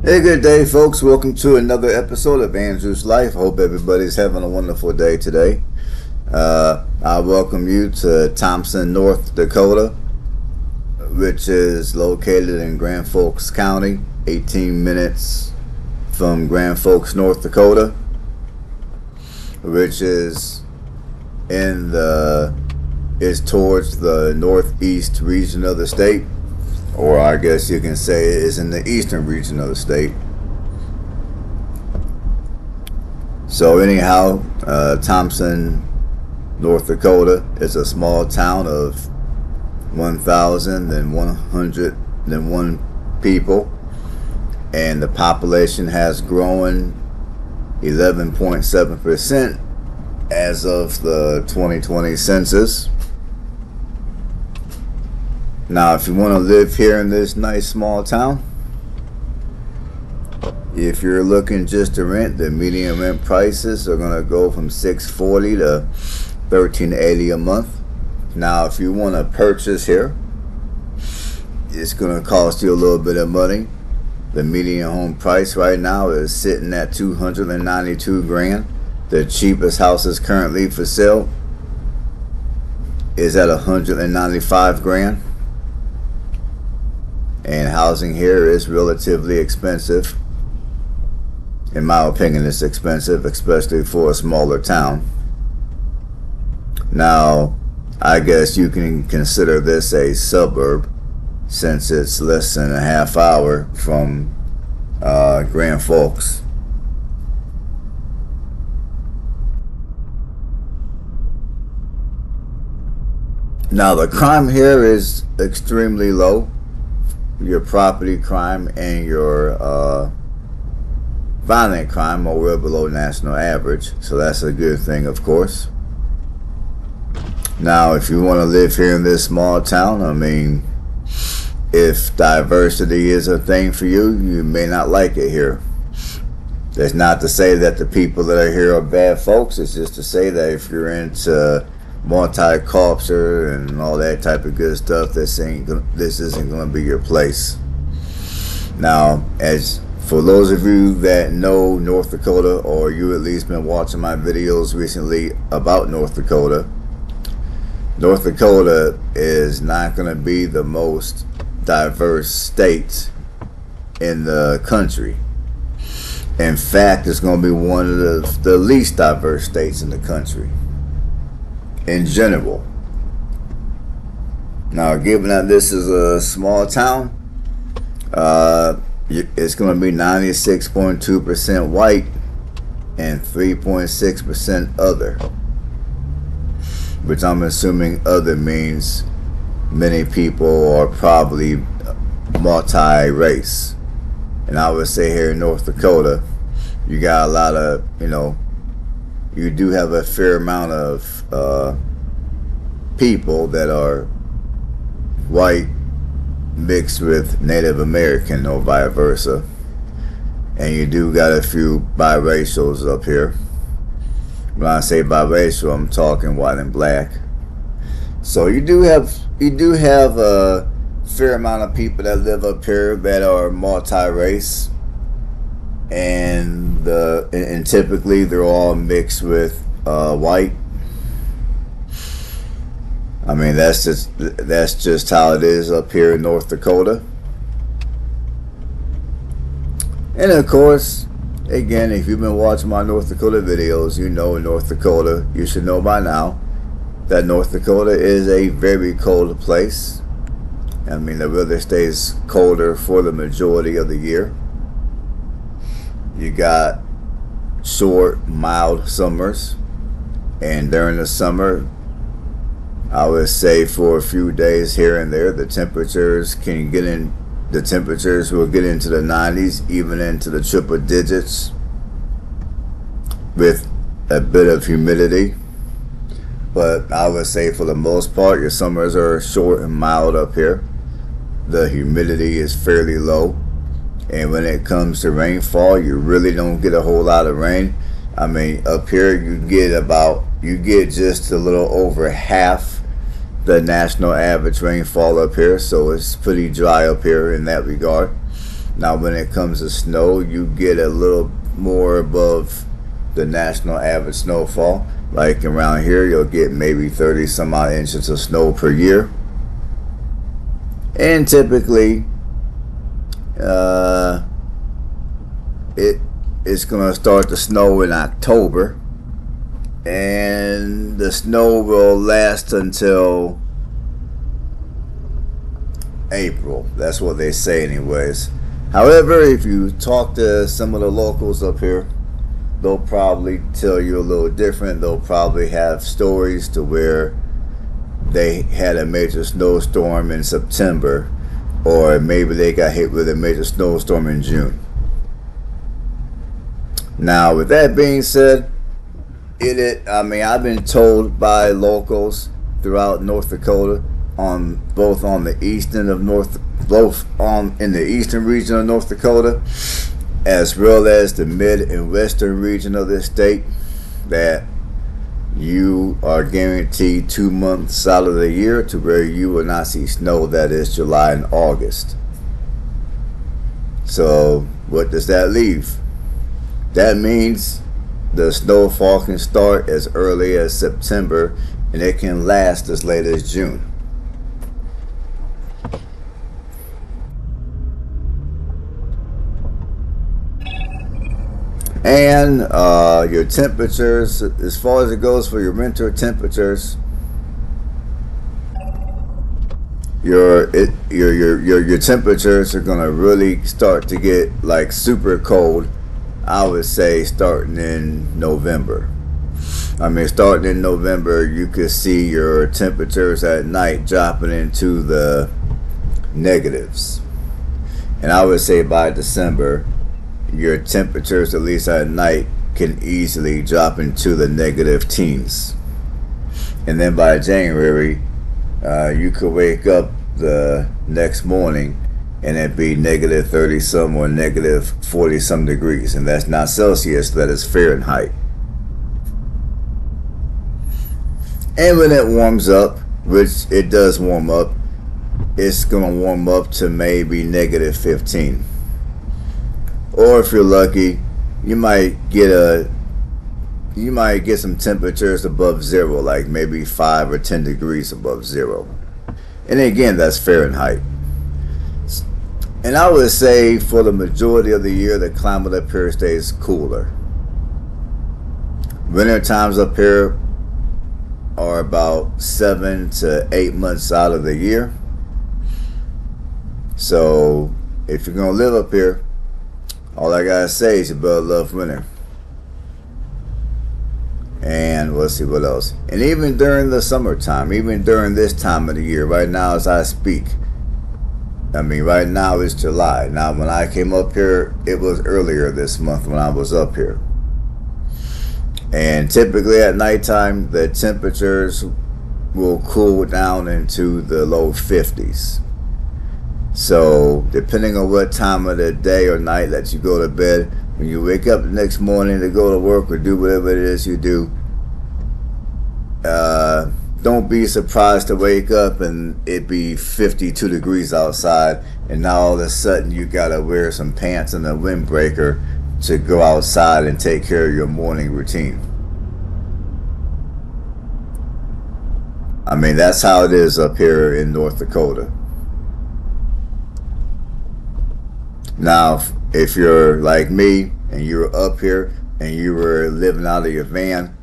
Hey, good day, folks. Welcome to another episode of Andrew's Life. Hope everybody's having a wonderful day today. I welcome you to Thompson, North Dakota, which is located in Grand Forks County, 18 minutes from Grand Forks, North Dakota, which is towards the northeast region of the state, or I guess you can say it is in the eastern region of the state. So anyhow, Thompson, North Dakota is a small town of 1,101 people, and the population has grown 11.7% as of the 2020 census. Now, if you want to live here in this nice small town, if you're looking just to rent, the median rent prices are going to go from $640 to $1,380 a month. Now, if you want to purchase here, it's going to cost you a little bit of money. The median home price right now is sitting at $292,000. The cheapest houses currently for sale is at $195,000. And housing here is relatively expensive. In my opinion, it's expensive, especially for a smaller town. Now, I guess you can consider this a suburb since it's less than a half hour from Grand Forks. Now, the crime here is extremely low. Your property crime and your violent crime are well below national average, so that's a good thing, of course. Now, if you want to live here in this small town, I mean, if diversity is a thing for you, you may not like it here. That's not to say that the people that are here are bad folks. It's just to say that if you're into multicultural and all that type of good stuff, this isn't going to be your place. Now, as for those of you that know North Dakota, or you at least been watching my videos recently about North Dakota is not going to be the most diverse state in the country. In fact, it's going to be one of the least diverse states in the country in general. Now, given that this is a small town, it's going to be 96.2% white and 3.6% other, which I'm assuming other means many people are probably multi-race. And I would say here in North Dakota, you got a lot of, you do have a fair amount of people that are white mixed with Native American or vice versa, and you do got a few biracials up here. When I say biracial, I'm talking white and black. So you do have a fair amount of people that live up here that are multi-race, and typically they're all mixed with white. I mean, that's just how it is up here in North Dakota. And of course, again, if you've been watching my North Dakota videos, you know in North Dakota, you should know by now, that North Dakota is a very cold place. I mean, the weather stays colder for the majority of the year. You got short, mild summers, and during the summer, I would say for a few days here and there, the temperatures will get into the 90s, even into the triple digits, with a bit of humidity. But I would say for the most part, your summers are short and mild up here. The humidity is fairly low, and when it comes to rainfall, you really don't get a whole lot of rain. I mean, up here you get just a little over half the national average rainfall up here, so it's pretty dry up here in that regard. Now when it comes to snow, you get a little more above the national average snowfall. Like around here, you'll get maybe 30 some odd inches of snow per year. And typically, it's going to start to snow in October. And the snow will last until April. That's what they say anyways. However, if you talk to some of the locals up here, they'll probably tell you a little different. They'll probably have stories to where they had a major snowstorm in September, or maybe they got hit with a major snowstorm in June. Now, with that being said, I've been told by locals throughout North Dakota, in the eastern region of North Dakota, as well as the mid and western region of this state, that you are guaranteed 2 months out of the year to where you will not see snow. That is July and August. So what does that leave? That means the snowfall can start as early as September, and it can last as late as June. And your temperatures, as far as it goes for your winter temperatures, your temperatures are gonna really start to get like super cold. I would say starting in November. Starting in November, you could see your temperatures at night dropping into the negatives. And I would say by December, your temperatures, at least at night, can easily drop into the negative teens. And then by January, you could wake up the next morning and it'd be negative 30 some or negative 40 some degrees. And that's not Celsius, that is Fahrenheit. And when it warms up, which it does warm up, it's going to warm up to maybe negative 15. Or if you're lucky, you might get some temperatures above zero, like maybe 5 or 10 degrees above zero. And again, that's Fahrenheit. And I would say for the majority of the year, the climate up here stays cooler. Winter times up here are about 7 to 8 months out of the year. So if you're gonna live up here, all I gotta say is you better love winter. And let's see what else. And even during the summertime, even during this time of the year, right now as I speak, right now it's July. Now when I came up here, it was earlier this month when I was up here. And typically at nighttime, the temperatures will cool down into the low 50s. So depending on what time of the day or night that you go to bed, when you wake up the next morning to go to work or do whatever it is you do, don't be surprised to wake up and it be 52 degrees outside, and now all of a sudden you gotta wear some pants and a windbreaker to go outside and take care of your morning routine. That's how it is up here in North Dakota. Now, if you're like me and you're up here and you were living out of your van,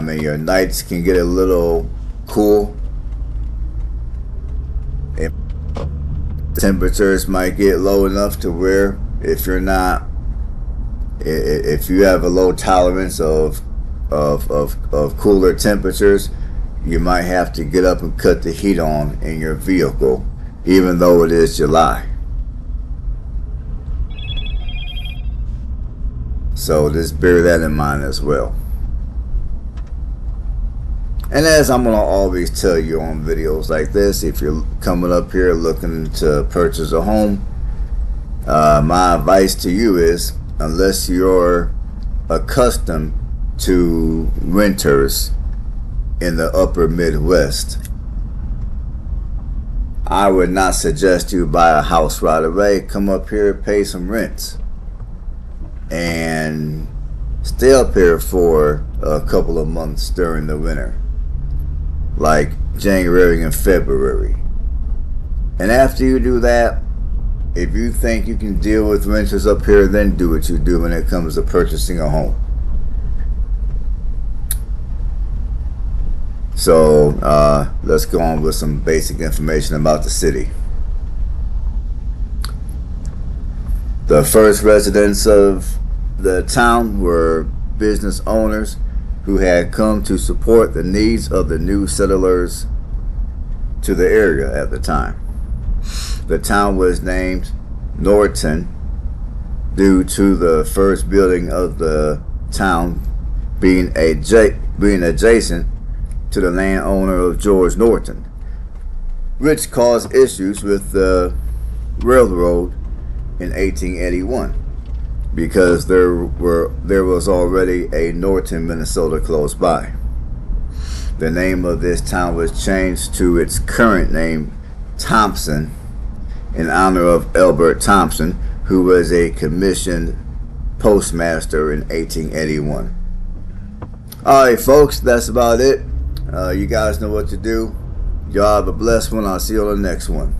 your nights can get a little cool. And temperatures might get low enough to where if you have a low tolerance of cooler temperatures, you might have to get up and cut the heat on in your vehicle, even though it is July. So just bear that in mind as well. And as I'm going to always tell you on videos like this, if you're coming up here looking to purchase a home, my advice to you is, unless you're accustomed to winters in the upper Midwest, I would not suggest you buy a house right away. Come up here, pay some rents, and stay up here for a couple of months during the winter, like January and February. And after you do that, if you think you can deal with renters up here, then do what you do when it comes to purchasing a home. So let's go on with some basic information about the city. The first residents of the town were business owners who had come to support the needs of the new settlers to the area at the time. The town was named Norton due to the first building of the town being adjacent to the landowner of George Norton, which caused issues with the railroad in 1881 because there was already a Norton, Minnesota close by. The name of this town was changed to its current name, Thompson, in honor of Albert Thompson, who was a commissioned postmaster in 1881. Alright folks, that's about it. You guys know what to do. Y'all have a blessed one. I'll see you on the next one.